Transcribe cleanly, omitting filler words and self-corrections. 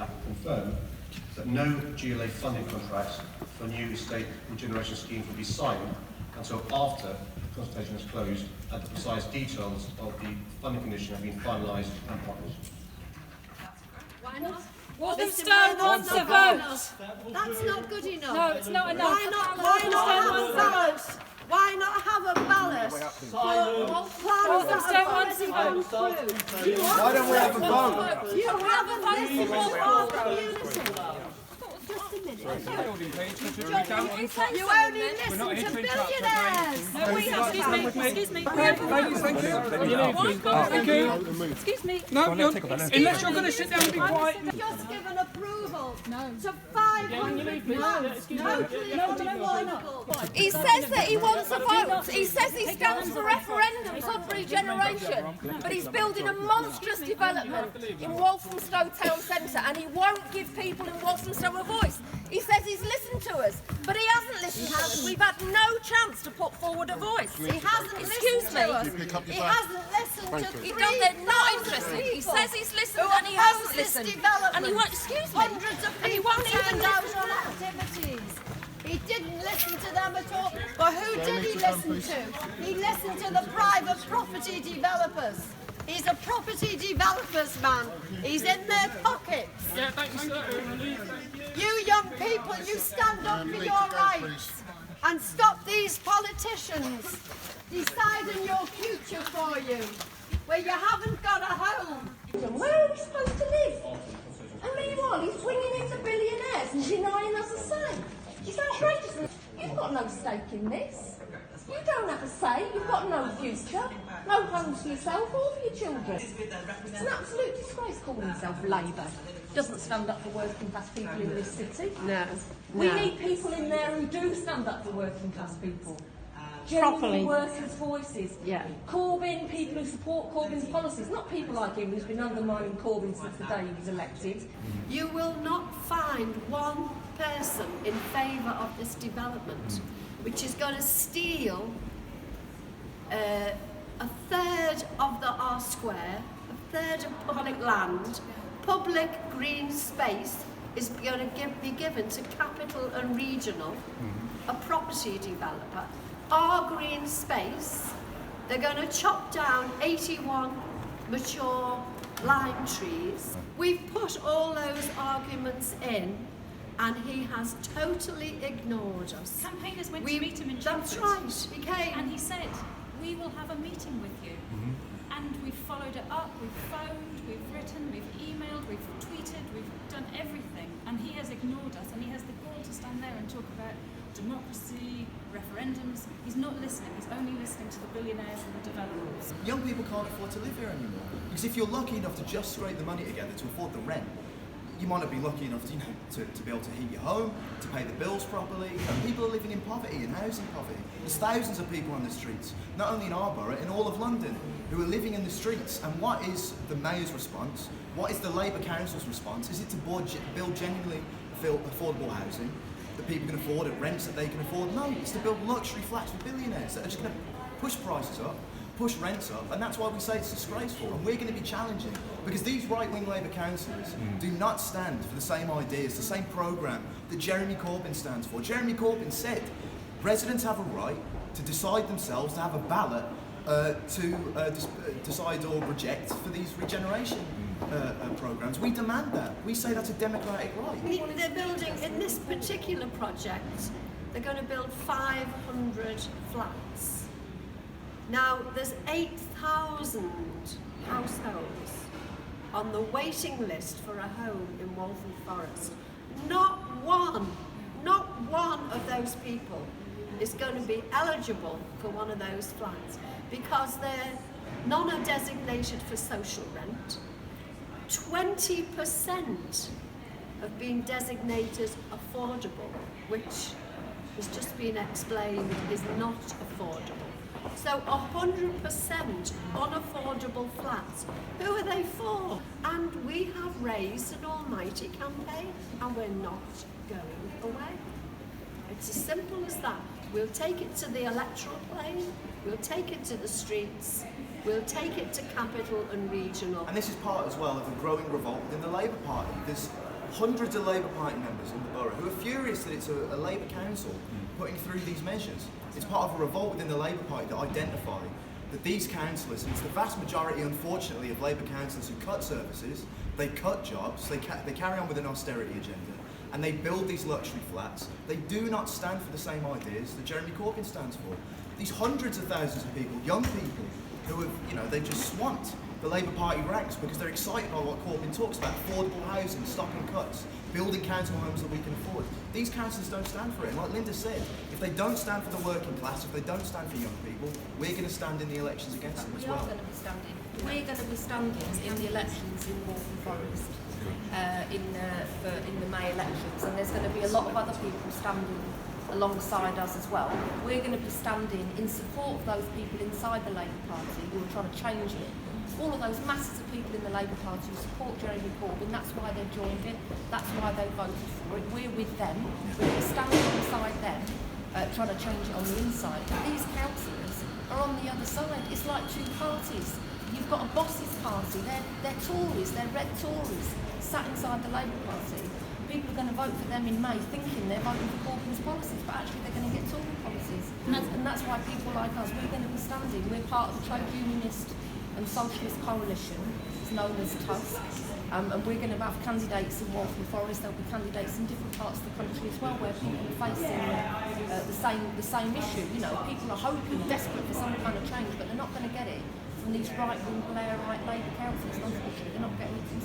I can confirm that no GLA funding contracts for new estate regeneration schemes will be signed until after the consultation is closed and the precise details of the funding condition have been finalised and published. Why not? Walthamstow wants a vote. That's not good enough. No, it's not enough. Why not have a ballot? Why not have a ballot for plans that have already gone through? Why don't we have a vote? You haven't listened to our community. Just a minute. You only listen to billionaires. No, we have. Excuse me. Ladies, thank you. Thank you. Excuse me. No, unless you're going to sit down and be quiet. Just given approval to 500 plans, totally unavoidable. He says that he wants a vote. He says he stands for referendums on regeneration, but he's building a monstrous development in Walthamstow Town Centre, and he won't give people in Walthamstow a voice. He says he's listened to us, but he hasn't listened to us. We've had no chance to put forward a voice. He hasn't listened to us. He hasn't listened to He does. They're not interested. He says he's listened and he hasn't listened. And he won't. Excuse me. Hundreds of people turned out on activities. He didn't listen to them at all. But who did he listen to? He listened to the private property developers. He's a property developers man. He's in their pockets. Yeah, thank you, sir. You young people, you stand up for your rights and stop these politicians deciding your future for you, where you haven't got a home. Where are we supposed to live? And meanwhile, he's swinging into billionaires and denying us a say. It's outrageous. You've got no stake in this. You don't have a say. You've got no future. No home for yourself or for your children. It's an absolute disgrace calling himself Labour. Doesn't stand up for working class people in this city. No. We need people in there who do stand up for working class people. Genuinely workers' voices. Yeah. Corbyn, people who support Corbyn's policies, not people like him who's been undermining Corbyn since the day he was elected. You will not find one person in favour of this development which is going to steal a third of the R Square, a third of public land. Public green space is going to be given to Capital and Regional, a property developer. Our green space, they're going to chop down 81 mature lime trees. We've put all those arguments in, and he has totally ignored us. Campaigners went to meet him in That's Chelmsford. right, he came. And he said, we will have a meeting with you. And we've followed it up, we've phoned, we've written, we've emailed, we've tweeted, we've done everything. And he has ignored us, and he has the gall to stand there and talk about democracy, referendums. He's not listening, he's only listening to the billionaires and the developers. Young people can't afford to live here anymore. Because if you're lucky enough to just scrape the money together to afford the rent, you might not be lucky enough to, to be able to heat your home, to pay the bills properly. And people are living in poverty and housing poverty. There's thousands of people on the streets, not only in our borough, in all of London, who are living in the streets. And what is the Mayor's response? What is the Labour Council's response? Is it to build genuinely affordable housing that people can afford at rents that they can afford? No, it's to build luxury flats for billionaires that are just going to push prices up, push rents up, and that's why we say it's disgraceful. And we're going to be challenging, because these right-wing Labour councillors do not stand for the same ideas, the same programme that Jeremy Corbyn stands for. Jeremy Corbyn said residents have a right to decide themselves, to have a ballot to decide or reject for these regeneration programmes. We demand that. We say that's a democratic right. They're building, in this particular project, they're going to build 500 flats. Now, there's 8,000 households on the waiting list for a home in Waltham Forest. Not one of those people is going to be eligible for one of those flats because none are designated for social rent. 20% have been designated affordable, which has just been explained is not affordable. So 100% unaffordable flats. Who are they for? And we have raised an almighty campaign, and we're not going away. It's as simple as that. We'll take it to the electoral plane, we'll take it to the streets, we'll take it to Capital and Regional. And this is part as well of a growing revolt within the Labour Party. There's hundreds of Labour Party members in the borough who are furious that it's a Labour council putting through these measures. It's part of a revolt within the Labour Party that identify that these councillors, and it's the vast majority, unfortunately, of Labour councillors who cut services, they cut jobs, they carry on with an austerity agenda, and they build these luxury flats. They do not stand for the same ideas that Jeremy Corbyn stands for. These hundreds of thousands of people, young people, who have, they just swamped the Labour Party ranks because they're excited by what Corbyn talks about, affordable housing, stopping cuts, building council homes that we can afford. These councillors don't stand for it. And like Linda said, if they don't stand for the working class, if they don't stand for young people, we're going to stand in the elections against them as well. We're going to be standing in the elections in Waltham Forest, in the May elections, and there's going to be a lot of other people standing alongside us as well. We're going to be standing in support of those people inside the Labour Party who are trying to change it. All of those masses of people in the Labour Party who support Jeremy Corbyn, that's why they've joined it, that's why they voted for it. We're with them, we're going to stand alongside them, trying to change it on the inside. But these councillors are on the other side. It's like two parties. You've got a boss's party, they're Tories, they're red Tories, sat inside the Labour Party. People are going to vote for them in May thinking they're voting for Corbyn's policies, but actually they're going to get Tory policies. And that's why people like us, we're going to be standing. We're part of the trade unionist and socialist coalition, it's known as TUSC, and we're going to have candidates in Waltham Forest. There'll be candidates in different parts of the country as well, where people are facing the same issue. People are hoping, desperate for some kind of change, but they're not going to get it from these right-wing Blairite Labour councillors. Unfortunately, they're not getting it from